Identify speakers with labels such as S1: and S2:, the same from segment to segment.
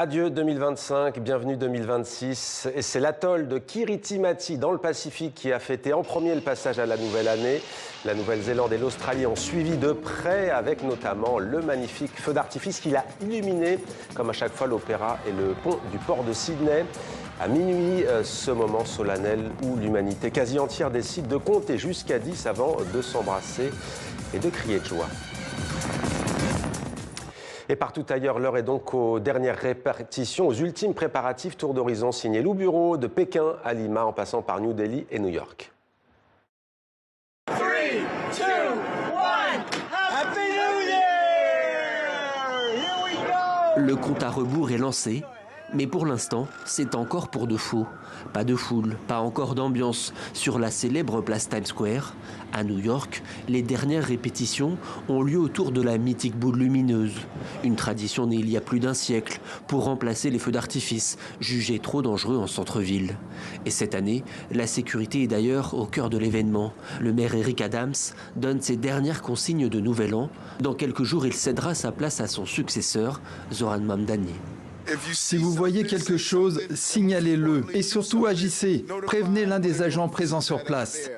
S1: Adieu 2025, bienvenue 2026. Et c'est l'atoll de Kiritimati dans le Pacifique qui a fêté en premier le passage à la nouvelle année. La Nouvelle-Zélande et l'Australie ont suivi de près avec notamment le magnifique feu d'artifice qui l'a illuminé, comme à chaque fois l'opéra et le pont du port de Sydney. À minuit, ce moment solennel où l'humanité quasi entière décide de compter jusqu'à 10 avant de s'embrasser et de crier de joie. Et partout ailleurs, l'heure est donc aux dernières répétitions, aux ultimes préparatifs tour d'horizon signé Lou Bureau, de Pékin à Lima en passant par New Delhi et New York.
S2: 3, 2, 1, Happy New Year! Here we go!
S3: Le compte à rebours est lancé, mais pour l'instant, c'est encore pour de faux. Pas de foule, pas encore d'ambiance sur la célèbre place Times Square. À New York, les dernières répétitions ont lieu autour de la mythique boule lumineuse. Une tradition née il y a plus d'un siècle pour remplacer les feux d'artifice, jugés trop dangereux en centre-ville. Et cette année, la sécurité est d'ailleurs au cœur de l'événement. Le maire Eric Adams donne ses dernières consignes de Nouvel An. Dans quelques jours, il cédera sa place à son successeur, Zoran Mamdani.
S4: Si vous voyez quelque chose, signalez-le et surtout agissez. Prévenez l'un des agents présents sur place.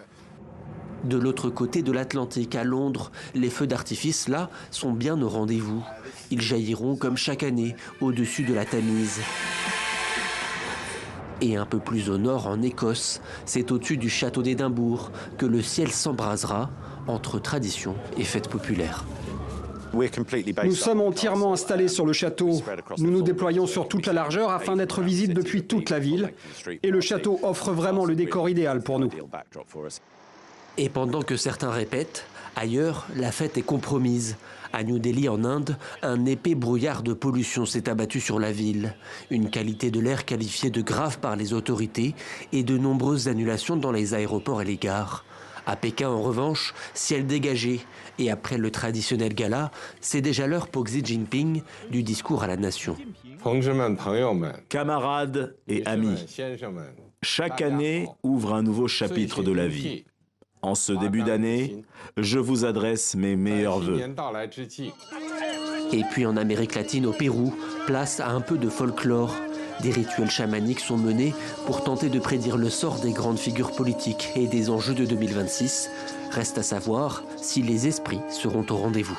S3: De l'autre côté de l'Atlantique, à Londres, les feux d'artifice, là, sont bien au rendez-vous. Ils jailliront comme chaque année au-dessus de la Tamise. Et un peu plus au nord, en Écosse, c'est au-dessus du château d'Édimbourg que le ciel s'embrasera entre tradition et fête populaire.
S5: Nous sommes entièrement installés sur le château. Nous nous déployons sur toute la largeur afin d'être visibles depuis toute la ville. Et le château offre vraiment le décor idéal pour nous.
S3: Et pendant que certains répètent, ailleurs, la fête est compromise. À New Delhi, en Inde, un épais brouillard de pollution s'est abattu sur la ville. Une qualité de l'air qualifiée de grave par les autorités et de nombreuses annulations dans les aéroports et les gares. À Pékin, en revanche, ciel dégagé. Et après le traditionnel gala, c'est déjà l'heure pour Xi Jinping du discours à la nation.
S6: Camarades et amis, chaque année ouvre un nouveau chapitre de la vie. En ce début d'année, je vous adresse mes meilleurs vœux.
S3: Et puis en Amérique latine, au Pérou, place à un peu de folklore. Des rituels chamaniques sont menés pour tenter de prédire le sort des grandes figures politiques et des enjeux de 2026. Reste à savoir si les esprits seront au rendez-vous.